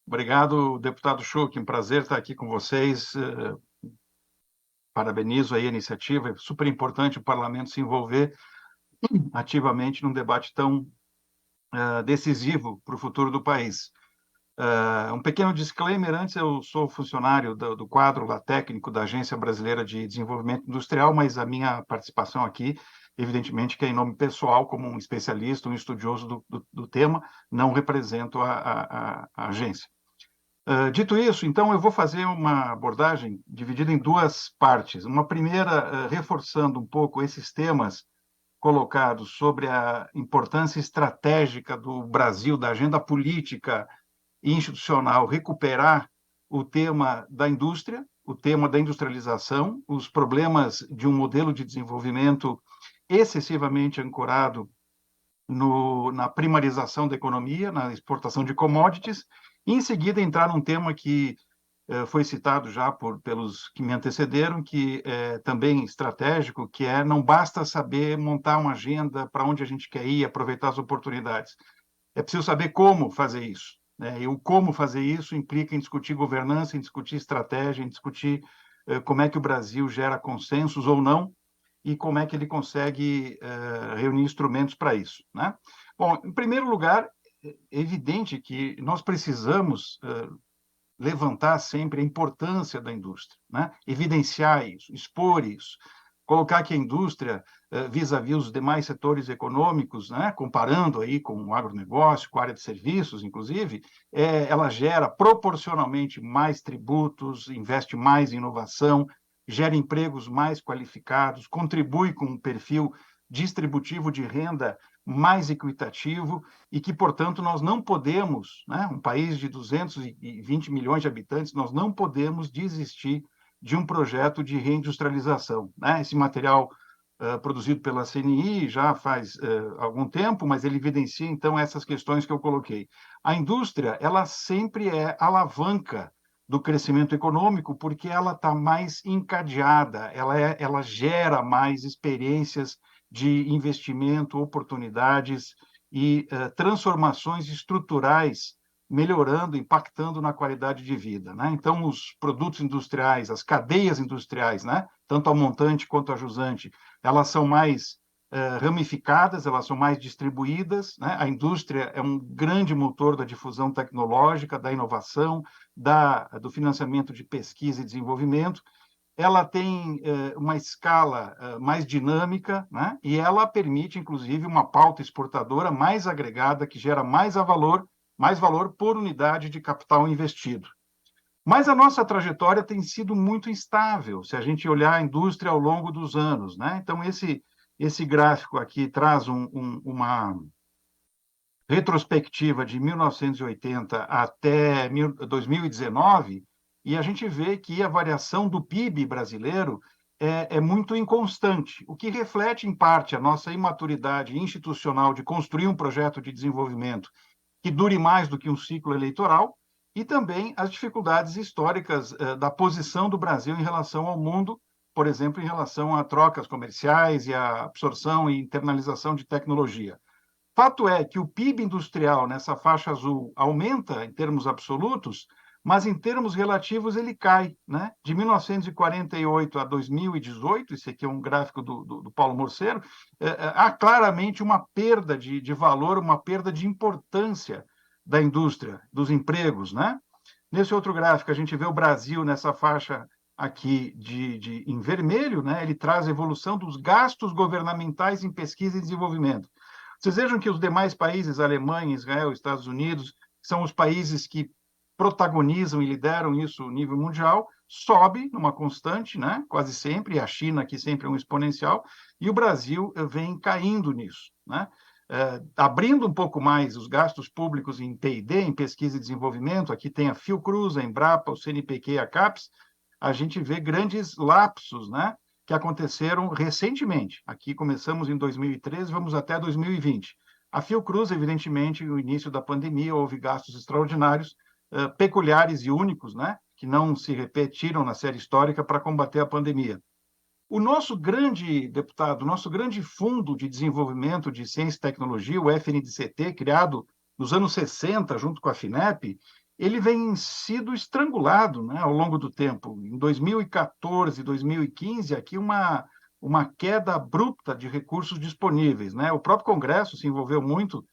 Obrigado, deputado Schuch, um prazer estar aqui com vocês. Parabenizo aí a iniciativa, é super importante o parlamento se envolver ativamente num debate tão decisivo para o futuro do país. Um pequeno disclaimer antes, eu sou funcionário do quadro lá técnico da Agência Brasileira de Desenvolvimento Industrial, mas a minha participação aqui, evidentemente, que é em nome pessoal, como um especialista, um estudioso do tema, não represento a agência. Dito isso, então, eu vou fazer uma abordagem dividida em duas partes. Uma primeira, reforçando um pouco esses temas colocados sobre a importância estratégica do Brasil, da agenda política e institucional, recuperar o tema da indústria, o tema da industrialização, os problemas de um modelo de desenvolvimento excessivamente ancorado na primarização da economia, na exportação de commodities, e em seguida entrar num tema que foi citado já pelos que me antecederam, que é também estratégico, que é não basta saber montar uma agenda para onde a gente quer ir, aproveitar as oportunidades. É preciso saber como fazer isso, né? E o como fazer isso implica em discutir governança, em discutir estratégia, em discutir como é que o Brasil gera consensos ou não, e como é que ele consegue reunir instrumentos para isso, né? Bom, em primeiro lugar, é evidente que nós precisamos levantar sempre a importância da indústria, né? Evidenciar isso, expor isso, colocar que a indústria, vis-à-vis os demais setores econômicos, né? Comparando aí com o agronegócio, com a área de serviços, inclusive, ela gera proporcionalmente mais tributos, investe mais em inovação, gera empregos mais qualificados, contribui com um perfil distributivo de renda mais equitativo e que, portanto, nós não podemos, né, um país de 220 milhões de habitantes, nós não podemos desistir de um projeto de reindustrialização, né? Esse material produzido pela CNI já faz algum tempo, mas ele evidencia, então, essas questões que eu coloquei. A indústria, ela sempre é alavanca do crescimento econômico, porque ela está mais encadeada, ela gera mais experiências de investimento, oportunidades e transformações estruturais, melhorando, impactando na qualidade de vida, né? Então, os produtos industriais, as cadeias industriais, né? Tanto a montante quanto a jusante, elas são mais ramificadas, elas são mais distribuídas, né? A indústria é um grande motor da difusão tecnológica, da inovação, do financiamento de pesquisa e desenvolvimento. Ela tem uma escala mais dinâmica, né? E ela permite, inclusive, uma pauta exportadora mais agregada, que gera mais valor por unidade de capital investido. Mas a nossa trajetória tem sido muito instável, se a gente olhar a indústria ao longo dos anos, né? Então, esse gráfico aqui traz uma retrospectiva de 1980 até 2019, e a gente vê que a variação do PIB brasileiro é muito inconstante, o que reflete, em parte, a nossa imaturidade institucional de construir um projeto de desenvolvimento que dure mais do que um ciclo eleitoral, e também as dificuldades históricas da posição do Brasil em relação ao mundo, por exemplo, em relação a trocas comerciais e a absorção e internalização de tecnologia. Fato é que o PIB industrial nessa faixa azul aumenta em termos absolutos, mas em termos relativos ele cai, né? De 1948 a 2018, esse aqui é um gráfico do Paulo Morceiro, há claramente uma perda de valor, uma perda de importância da indústria, dos empregos, né? Nesse outro gráfico, a gente vê o Brasil nessa faixa aqui em vermelho, né? Ele traz a evolução dos gastos governamentais em pesquisa e desenvolvimento. Vocês vejam que os demais países, Alemanha, Israel, Estados Unidos, são os países que protagonizam e lideram isso no nível mundial, sobe numa constante, né? Quase sempre, e a China aqui sempre é um exponencial, e o Brasil vem caindo nisso, né? Abrindo um pouco mais os gastos públicos em P&D, em pesquisa e desenvolvimento, aqui tem a Fiocruz, a Embrapa, o CNPq e a CAPES, a gente vê grandes lapsos, né? Que aconteceram recentemente. Aqui começamos em 2013, vamos até 2020. A Fiocruz, evidentemente, no início da pandemia, houve gastos extraordinários, peculiares e únicos, né, que não se repetiram na série histórica para combater a pandemia. O nosso grande deputado, o nosso grande fundo de desenvolvimento de ciência e tecnologia, o FNDCT, criado nos anos 60, junto com a FINEP, ele vem sido estrangulado, né, ao longo do tempo. Em 2014, 2015, aqui uma queda abrupta de recursos disponíveis, né? O próprio Congresso se envolveu muito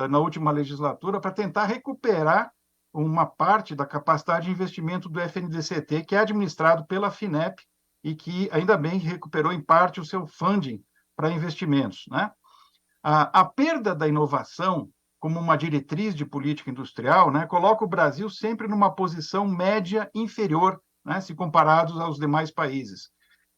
na última legislatura para tentar recuperar uma parte da capacidade de investimento do FNDCT, que é administrado pela FINEP e que, ainda bem, recuperou em parte o seu funding para investimentos, né? A perda da inovação como uma diretriz de política industrial, né, coloca o Brasil sempre numa posição média inferior, né, se comparados aos demais países.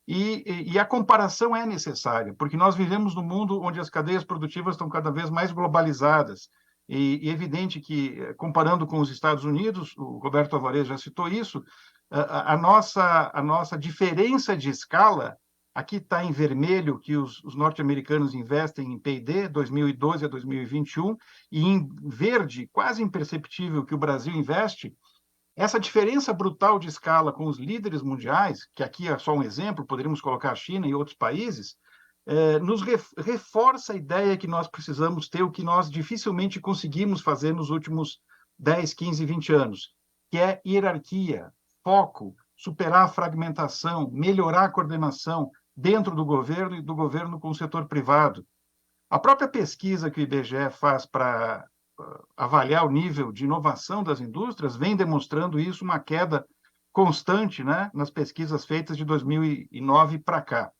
E a comparação é necessária, porque nós vivemos num mundo onde as cadeias produtivas estão cada vez mais globalizadas. E é evidente que, comparando com os Estados Unidos, o Roberto Alvarez já citou isso, a nossa diferença de escala, aqui está em vermelho que os norte-americanos investem em P&D 2012 a 2021, e em verde, quase imperceptível, que o Brasil investe. Essa diferença brutal de escala com os líderes mundiais, que aqui é só um exemplo, poderíamos colocar a China e outros países, nos reforça a ideia que nós precisamos ter o que nós dificilmente conseguimos fazer nos últimos 10, 15, 20 anos, que é hierarquia, foco, superar a fragmentação, melhorar a coordenação dentro do governo e do governo com o setor privado. A própria pesquisa que o IBGE faz para avaliar o nível de inovação das indústrias vem demonstrando isso, uma queda constante, né, nas pesquisas feitas de 2009 para cá.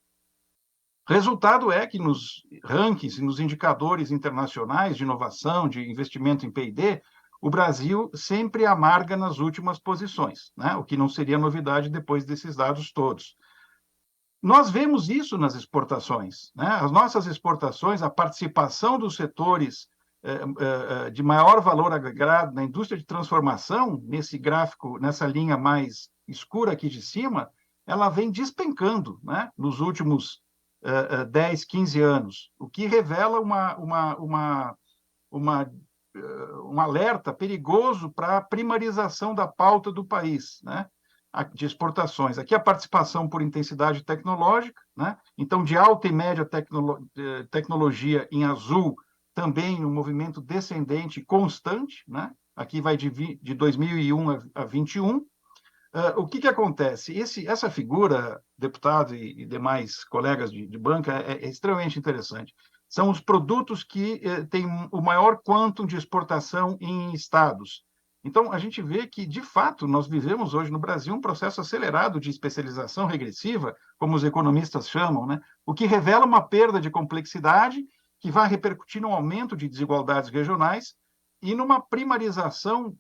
Resultado é que nos rankings e nos indicadores internacionais de inovação, de investimento em P&D, o Brasil sempre amarga nas últimas posições, né? O que não seria novidade depois desses dados todos. Nós vemos isso nas exportações, né? As nossas exportações, a participação dos setores de maior valor agregado na indústria de transformação, nesse gráfico, nessa linha mais escura aqui de cima, ela vem despencando, né, nos últimos 10, 15 anos, o que revela um alerta perigoso para a primarização da pauta do país, né, de exportações. Aqui a participação por intensidade tecnológica, né, então de alta e média tecnologia em azul, também um movimento descendente constante, né? Aqui vai de 2001 a 21. O que acontece? Essa figura, deputado e demais colegas de banca, é extremamente interessante. São os produtos que têm o maior quantum de exportação em estados. Então, a gente vê que, de fato, nós vivemos hoje no Brasil um processo acelerado de especialização regressiva, como os economistas chamam, né? O que revela uma perda de complexidade que vai repercutir no aumento de desigualdades regionais e numa primarização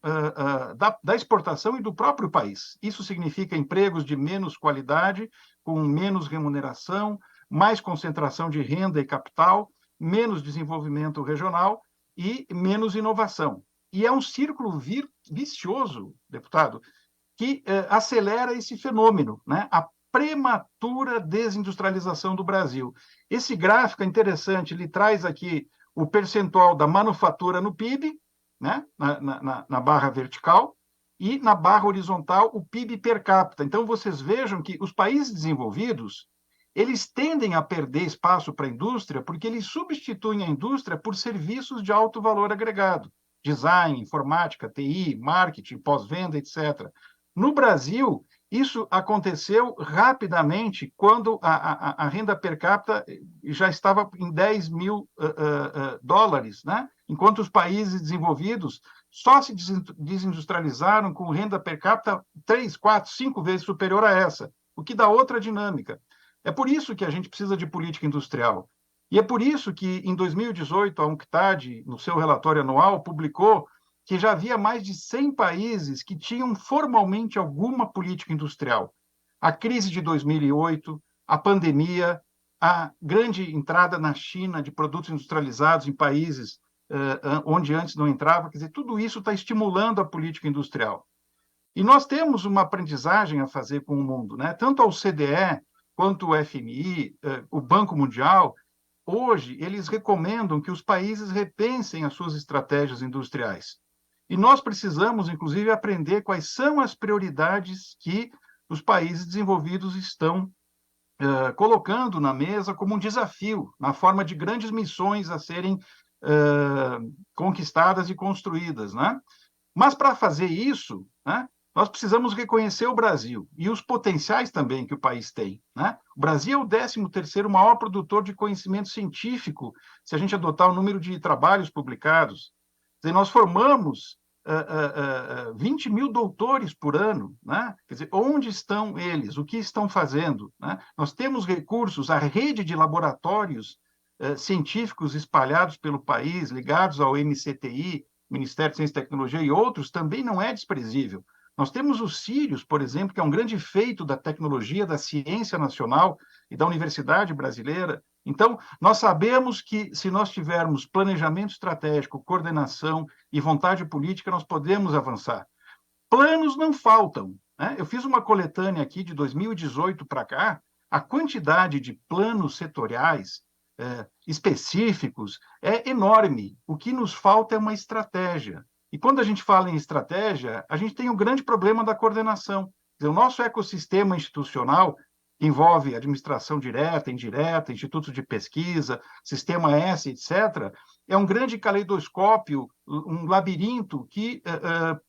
da exportação e do próprio país. Isso significa empregos de menos qualidade, com menos remuneração, mais concentração de renda e capital, menos desenvolvimento regional e menos inovação. E é um círculo vicioso, deputado, que acelera esse fenômeno, né? A prematura desindustrialização do Brasil. Esse gráfico é interessante, ele traz aqui o percentual da manufatura no PIB, né? na barra vertical, e na barra horizontal o PIB per capita. Então, vocês vejam que os países desenvolvidos, eles tendem a perder espaço para a indústria porque eles substituem a indústria por serviços de alto valor agregado, design, informática, TI, marketing, pós-venda, etc. No Brasil, isso aconteceu rapidamente quando a renda per capita já estava em 10 mil dólares, né? Enquanto os países desenvolvidos só se desindustrializaram com renda per capita 3, 4, 5 vezes superior a essa, o que dá outra dinâmica. É por isso que a gente precisa de política industrial. E é por isso que, em 2018, a UNCTAD, no seu relatório anual, publicou que já havia mais de 100 países que tinham formalmente alguma política industrial. A crise de 2008, a pandemia, a grande entrada na China de produtos industrializados em países onde antes não entrava, quer dizer, tudo isso está estimulando a política industrial. E nós temos uma aprendizagem a fazer com o mundo, né? Tanto a OCDE quanto o FMI, o Banco Mundial, hoje eles recomendam que os países repensem as suas estratégias industriais. E nós precisamos, inclusive, aprender quais são as prioridades que os países desenvolvidos estão colocando na mesa como um desafio, na forma de grandes missões a serem conquistadas e construídas, né? Mas, para fazer isso, né, nós precisamos reconhecer o Brasil e os potenciais também que o país tem. Né? O Brasil é o 13º maior produtor de conhecimento científico, se a gente adotar o número de trabalhos publicados. Quer dizer, nós formamos 20 mil doutores por ano. Né? Quer dizer, onde estão eles? O que estão fazendo? Né? Nós temos recursos, a rede de laboratórios científicos espalhados pelo país, ligados ao MCTI, Ministério de Ciência e Tecnologia e outros, também não é desprezível. Nós temos o Sirius, por exemplo, que é um grande feito da tecnologia, da ciência nacional e da universidade brasileira. Então, nós sabemos que, se nós tivermos planejamento estratégico, coordenação e vontade política, nós podemos avançar. Planos não faltam. Né? Eu fiz uma coletânea aqui de 2018 para cá, a quantidade de planos setoriais específicos é enorme. O que nos falta é uma estratégia. E quando a gente fala em estratégia, a gente tem um grande problema da coordenação. O nosso ecossistema institucional envolve administração direta, indireta, institutos de pesquisa, sistema S, etc., é um grande caleidoscópio, um labirinto que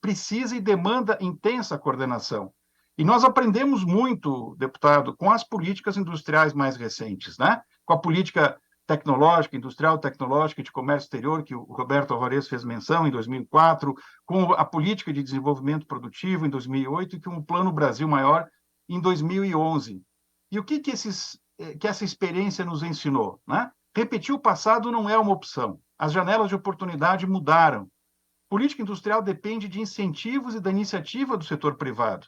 precisa e demanda intensa coordenação. E nós aprendemos muito, deputado, com as políticas industriais mais recentes, né? Com a política tecnológica, industrial tecnológica de comércio exterior, que o Roberto Alvarez fez menção em 2004, com a política de desenvolvimento produtivo em 2008 e com o Plano Brasil Maior em 2011. E o que essa experiência nos ensinou? Né? Repetir o passado não é uma opção. As janelas de oportunidade mudaram. Política industrial depende de incentivos e da iniciativa do setor privado.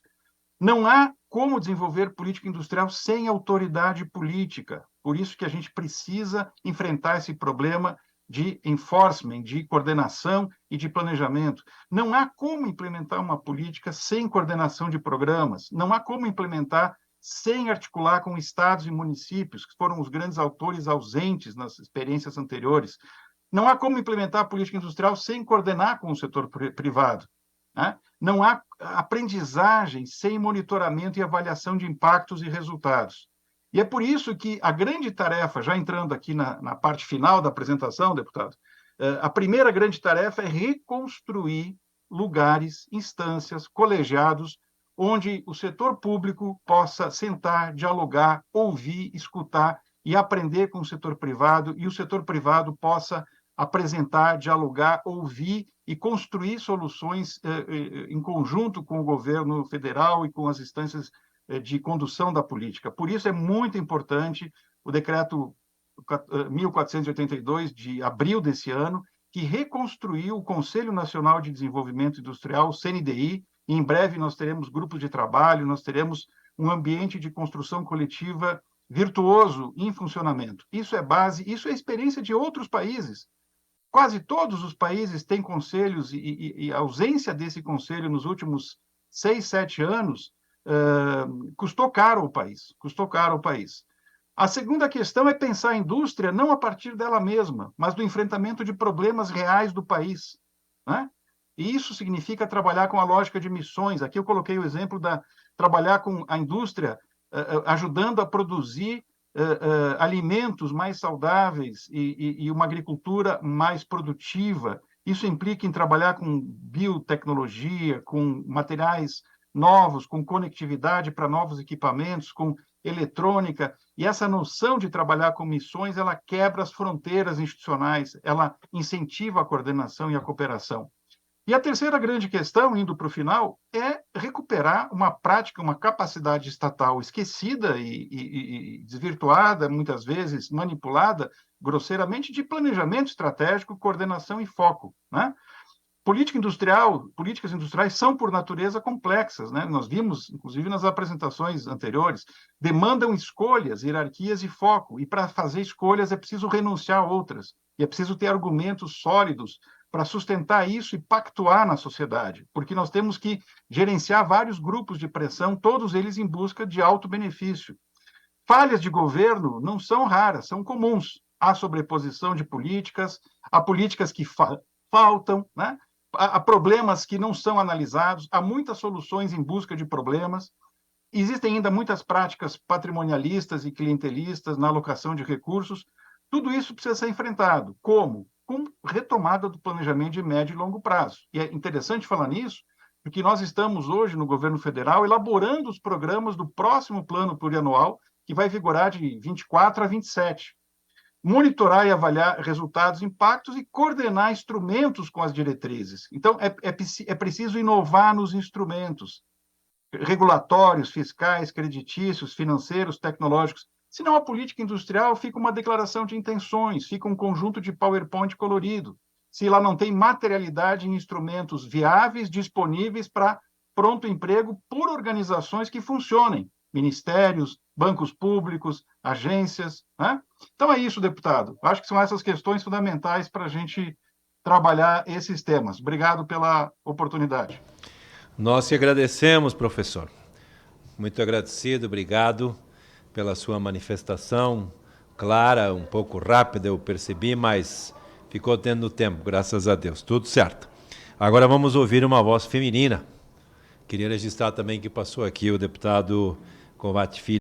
Não há como desenvolver política industrial sem autoridade política. Por isso que a gente precisa enfrentar esse problema de enforcement, de coordenação e de planejamento. Não há como implementar uma política sem coordenação de programas. Não há como implementar sem articular com estados e municípios, que foram os grandes autores ausentes nas experiências anteriores. Não há como implementar a política industrial sem coordenar com o setor privado. Né? Não há aprendizagem sem monitoramento e avaliação de impactos e resultados. E é por isso que a grande tarefa, já entrando aqui na parte final da apresentação, deputado, a primeira grande tarefa é reconstruir lugares, instâncias, colegiados, onde o setor público possa sentar, dialogar, ouvir, escutar e aprender com o setor privado, e o setor privado possa apresentar, dialogar, ouvir e construir soluções em conjunto com o governo federal e com as instâncias de condução da política. Por isso é muito importante o decreto 1482 de abril desse ano, que reconstruiu o Conselho Nacional de Desenvolvimento Industrial, o CNDI, e em breve nós teremos grupos de trabalho, nós teremos um ambiente de construção coletiva virtuoso em funcionamento. Isso é base, isso é experiência de outros países. Quase todos os países têm conselhos e a ausência desse conselho nos últimos 6, 7 anos custou caro ao país, custou caro ao país. A segunda questão é pensar a indústria não a partir dela mesma, mas do enfrentamento de problemas reais do país. Né? E isso significa trabalhar com a lógica de missões. Aqui eu coloquei o exemplo da trabalhar com a indústria ajudando a produzir alimentos mais saudáveis e uma agricultura mais produtiva. Isso implica em trabalhar com biotecnologia, com materiais novos, com conectividade para novos equipamentos, com eletrônica. E essa noção de trabalhar com missões, ela quebra as fronteiras institucionais, ela incentiva a coordenação e a cooperação. E a terceira grande questão, indo para o final, é recuperar uma prática, uma capacidade estatal esquecida e desvirtuada, muitas vezes manipulada grosseiramente, de planejamento estratégico, coordenação e foco. Né? Políticas industriais são, por natureza, complexas. Né? Nós vimos, inclusive, nas apresentações anteriores, demandam escolhas, hierarquias e foco. E para fazer escolhas é preciso renunciar a outras. E é preciso ter argumentos sólidos para sustentar isso e pactuar na sociedade, porque nós temos que gerenciar vários grupos de pressão, todos eles em busca de alto benefício. Falhas de governo não são raras, são comuns. Há sobreposição de políticas, há políticas que faltam, né? Há problemas que não são analisados, há muitas soluções em busca de problemas. Existem ainda muitas práticas patrimonialistas e clientelistas na alocação de recursos. Tudo isso precisa ser enfrentado. Como? com retomada do planejamento de médio e longo prazo. E é interessante falar nisso, porque nós estamos hoje no governo federal elaborando os programas do próximo plano plurianual, que vai vigorar de 24 a 27. Monitorar e avaliar resultados, impactos e coordenar instrumentos com as diretrizes. Então, é preciso inovar nos instrumentos regulatórios, fiscais, creditícios, financeiros, tecnológicos. Senão a política industrial fica uma declaração de intenções, fica um conjunto de PowerPoint colorido. Se lá não tem materialidade em instrumentos viáveis, disponíveis para pronto emprego por organizações que funcionem, ministérios, bancos públicos, agências. Né? Então é isso, deputado. Acho que são essas questões fundamentais para a gente trabalhar esses temas. Obrigado pela oportunidade. Nós te agradecemos, professor. Muito agradecido, obrigado pela sua manifestação clara, um pouco rápida, eu percebi, mas ficou tendo tempo, graças a Deus. Tudo certo. Agora vamos ouvir uma voz feminina. Queria registrar também que passou aqui o deputado Kovács Filho.